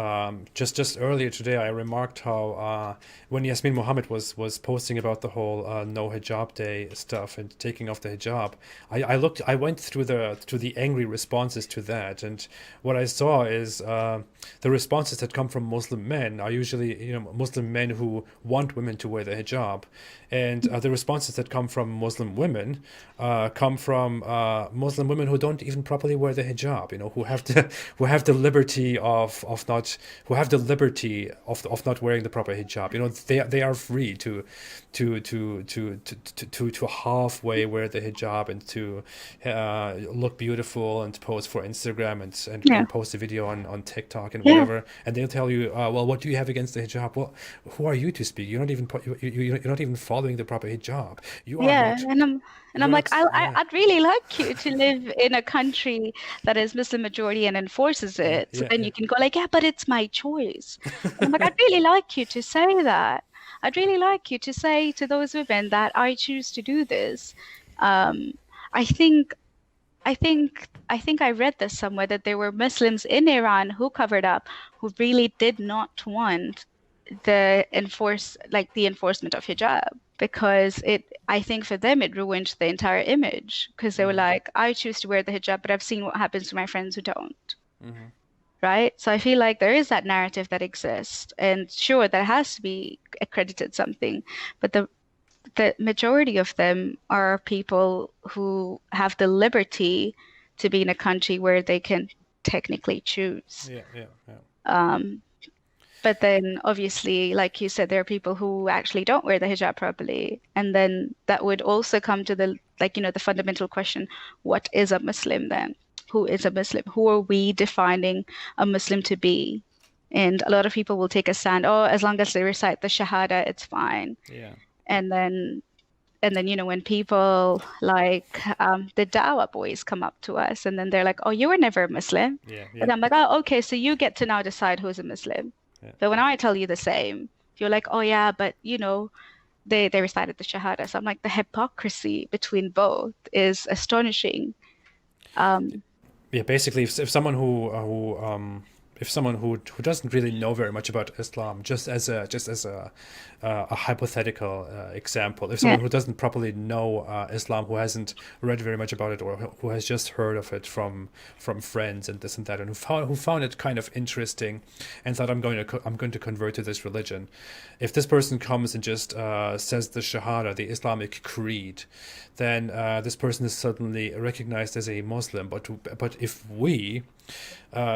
just earlier today I remarked how when Yasmin Mohammed was posting about the whole no hijab day stuff and taking off the hijab, I went through the angry responses to that, and what I saw is the responses that come from Muslim men are usually Muslim men who want women to wear the hijab, and the responses that come from Muslim women come from Muslim women who don't even properly wear the hijab, who have the liberty of not who have the liberty of not wearing the proper hijab. They are free to halfway wear the hijab and to look beautiful and pose for Instagram Yeah. and post a video on TikTok and Yeah. whatever, and they'll tell you, well, what do you have against the hijab? Well, who are you to speak? You're not even following the proper hijab. You are Yeah. not. And I'm like, Yeah, I'd really like you to live in a country that is Muslim majority and enforces yeah, it. So yeah, then yeah. you can go like, yeah, but it's my choice. And I'm like, I'd really like you to say that. I'd really like you to say to those women that I choose to do this. Um, I think, I think I read this somewhere that there were Muslims in Iran who covered up, who really did not want the enforcement of hijab because I think for them it ruined the entire image because they were Mm-hmm. like, I choose to wear the hijab, but I've seen what happens to my friends who don't, Mm-hmm. right? So I feel like there is that narrative that exists, and sure, there has to be accredited something, but the majority of them are people who have the liberty to be in a country where they can technically choose. Yeah, yeah, yeah. Um, But then obviously, like you said, there are people who actually don't wear the hijab properly. And then that would also come to the, like, the fundamental question, what is a Muslim then? Who is a Muslim? Who are we defining a Muslim to be? And a lot of people will take a stand, oh, as long as they recite the Shahada, it's fine. Yeah, And then, when people like the Dawa boys come up to us and then they're like, oh, you were never a Muslim. yeah, And yeah, I'm like, oh, okay, so you get to now decide who's a Muslim. yeah. But when I tell you the same, you're like, oh yeah, but they recited the Shahada. So I'm like, the hypocrisy between both is astonishing. Um, Yeah, basically, if someone if someone who doesn't really know very much about Islam, just as a hypothetical example, if yeah, someone who doesn't properly know Islam, who hasn't read very much about it, or who has just heard of it from friends and this and that, and who found it kind of interesting, and thought I'm going to convert to this religion, if this person comes and just says the Shahada, the Islamic creed, then this person is suddenly recognized as a Muslim. But if we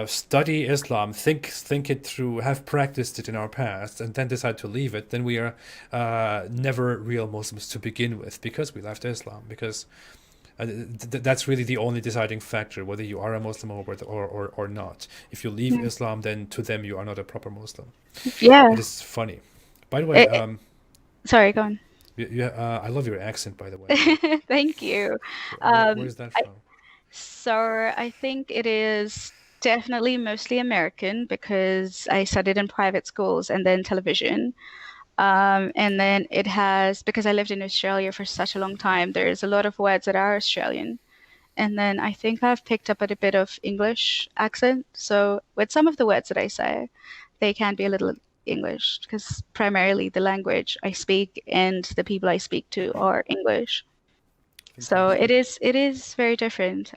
study Islam, think it through, have practiced it in our past, and then decide to leave it, then we are never real Muslims to begin with, because we left Islam. Because that's really the only deciding factor, whether you are a Muslim or not. If you leave yeah, Islam, then to them you are not a proper Muslim. It yeah. is funny. By the way, It, sorry, go on. I love your accent, by the way. Thank you. Where Um, is that I, from? so I think it is definitely mostly American because I studied in private schools and then television. And then it has, because I lived in Australia for such a long time, there's a lot of words that are Australian. And then I think I've picked up a bit of English accent. So with some of the words that I say, they can be a little English because primarily the language I speak and the people I speak to are English. So it Interesting. is it is very different.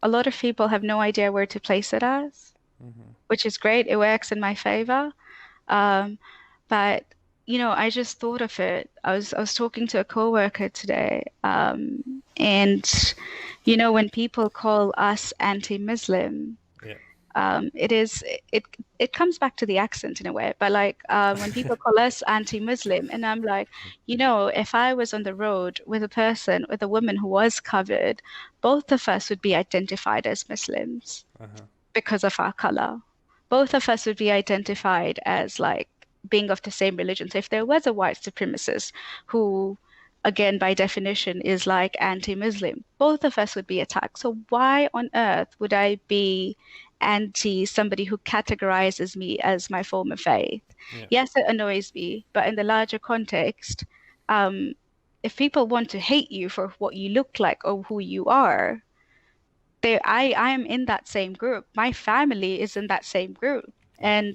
A lot of people have no idea where to place it as, Hmm. which is great. It works in my favor. Um, but I just thought of it. I was talking to a coworker today, and when people call us anti-Muslim, Yeah. it is it it comes back to the accent in a way. But like when people call us anti-Muslim, and I'm like, if I was on the road with a woman who was covered, both of us would be identified as Muslims Uh-huh. because of our color. Both of us would be identified as like being of the same religion. So if there was a white supremacist who, again, by definition, is like anti-Muslim, both of us would be attacked. So why on earth would I be anti somebody who categorizes me as my form of faith? Yeah. Yes, it annoys me, but in the larger context, um, if people want to hate you for what you look like or who you are, I am in that same group. My family is in that same group. Yeah.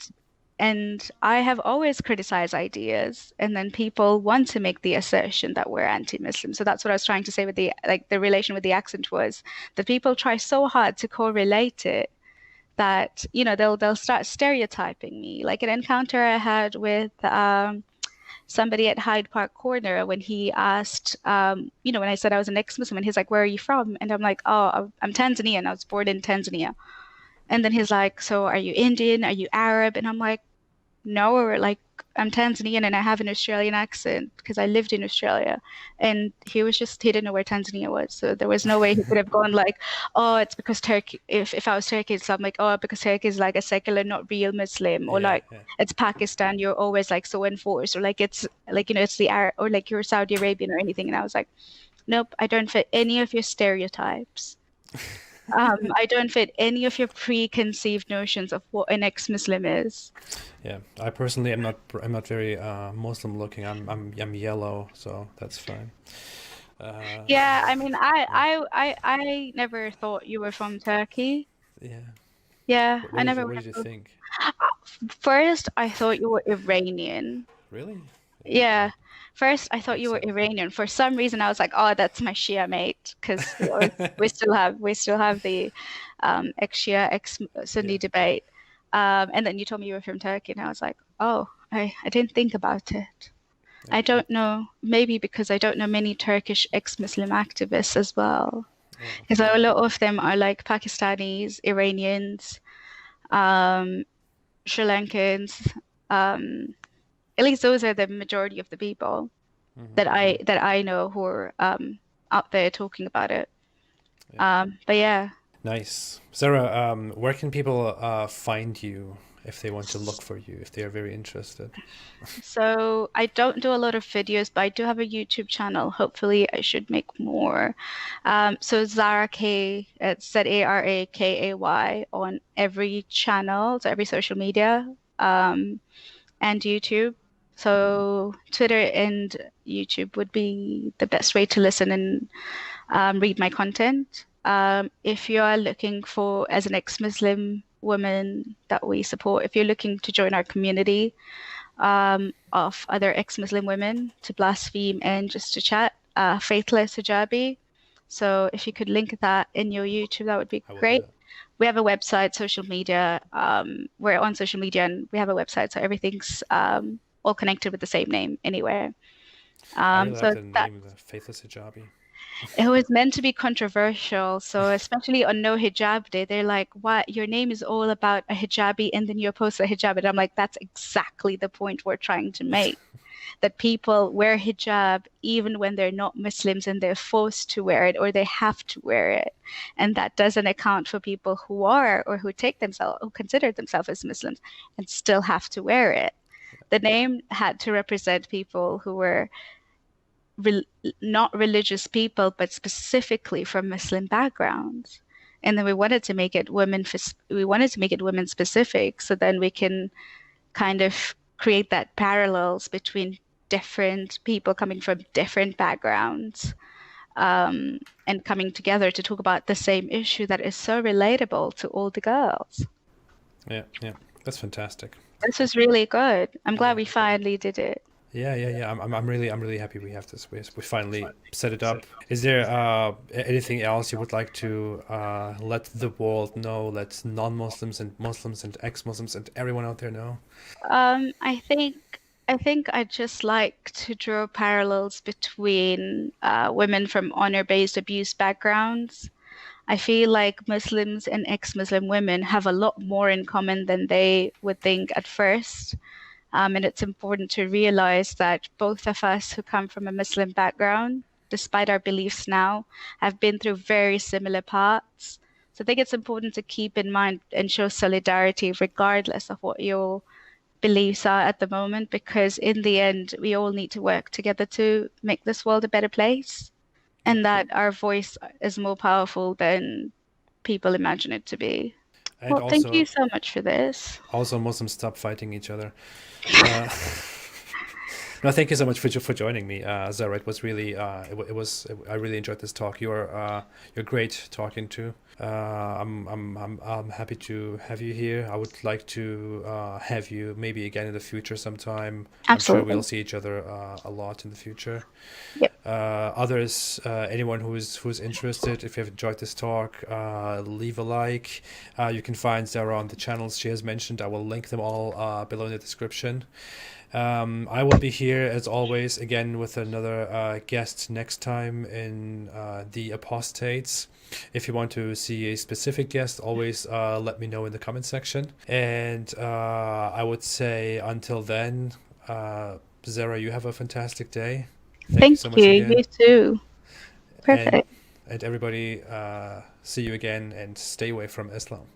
And I have always criticized ideas, and then people want to make the assertion that we're anti-Muslim. So that's what I was trying to say with the relation with the accent was that people try so hard to correlate it that they'll start stereotyping me. Like an encounter I had with somebody at Hyde Park Corner when he asked, when I said I was an ex-Muslim, and he's like, "Where are you from?" And I'm like, "Oh, I'm Tanzanian. I was born in Tanzania." And then he's like, "So are you Indian? Are you Arab?" And I'm like, "No, or like I'm Tanzanian and I have an Australian accent because I lived in Australia." And he didn't know where Tanzania was. So there was no way he could have gone like, "Oh, it's because Turkey, if I was Turkish, so I'm like, oh, because Turkey is like a secular, not real Muslim, or Yeah. like Yeah. it's Pakistan, you're always like so enforced, or like it's like, it's the Arab, or like you're Saudi Arabian or anything." And I was like, nope, I don't fit any of your stereotypes. I don't fit any of your preconceived notions of what an ex-Muslim is. Yeah, I personally am not. I'm not very Muslim looking. I'm yellow, so that's fine. Uh, Yeah, I mean, yeah, I never thought you were from Turkey. yeah. Yeah, What, I never what would did you have. think? First, I thought you were Iranian. Really? Yeah. First, I thought Hope you were so. Iranian. For some reason, I was like, "Oh, that's my Shia mate," because we still have the ex-Shia, Yeah, ex-Sunni debate. And then you told me you were from Turkey, and I was like, "Oh, I didn't think about it." yeah, I don't know, maybe because I don't know many Turkish ex-Muslim activists as well, yeah, because a lot of them are like Pakistanis, Iranians, um, Sri Lankans. Um, at least those are the majority of the people hmm that I know who are out there talking about it. yeah. But yeah, Nice, Zara. Where can people find you if they want to look for you if they are very interested? so I don't do a lot of videos, but I do have a YouTube channel. Hopefully, I should make more. So Zara K, it's ZARAKAY on every channel, so every social media, and YouTube. So Twitter and YouTube would be the best way to listen and read my content. If you are looking for, as an ex-Muslim woman that we support, if you're looking to join our community of other ex-Muslim women to blaspheme and just to chat, Faithless Hijabi. So if you could link that in your YouTube, that would be I will do great. that. We have a website, social media. We're on social media and we have a website, so everything's all connected with the same name anywhere. I really like So the that name, the Faithless Hijabi. it was meant to be controversial. So especially on No Hijab Day, they're like, "What? Your name is all about a hijabi, and then you post a hijab." And I'm like, "That's exactly the point we're trying to make. That people wear hijab even when they're not Muslims and they're forced to wear it or they have to wear it. And that doesn't account for people who are or who consider themselves as Muslims and still have to wear it." The name had to represent people who were re not religious people, but specifically from Muslim backgrounds. And then we wanted to make it women specific, so then we can kind of create that parallels between different people coming from different backgrounds, and coming together to talk about the same issue that is so relatable to all the girls. Yeah, yeah. That's fantastic. This was really good. I'm glad Yeah. we finally did it. Yeah, yeah, yeah. I'm really happy we have this. We finally set it up. Is there anything else you would like to let the world know, let non-Muslims and Muslims and ex-Muslims and everyone out there know? I think I'd just like to draw parallels between women from honor-based abuse backgrounds. I feel like Muslims and ex-Muslim women have a lot more in common than they would think at first. And it's important to realize that both of us who come from a Muslim background, despite our beliefs now, have been through very similar paths. So I think it's important to keep in mind and show solidarity regardless of what your beliefs are at the moment, because in the end, we all need to work together to make this world a better place, Yeah. and that our voice is more powerful than people imagine it to be. And Well, thank you also, so much for this. Muslims stop fighting each other. Uh, no, thank you so much for joining me, Zara. It was really it was I really enjoyed this talk. You're great talking to. I'm happy to have you here. I would like to have you maybe again in the future sometime. I'm sure we'll Absolutely. see each other a lot in the future. Yep. Others, anyone who's interested, if you have enjoyed this talk, leave a like. You can find Zara on the channels she has mentioned. I will link them all below in the description. I will be here as always again with another guest next time in the Apostates. If you want to see a specific guest, always let me know in the comment section. And I would say until then, Zara, you have a fantastic day. Thank you Thank so you. much You again. too. And Perfect. everybody, see you again and stay away from Islam.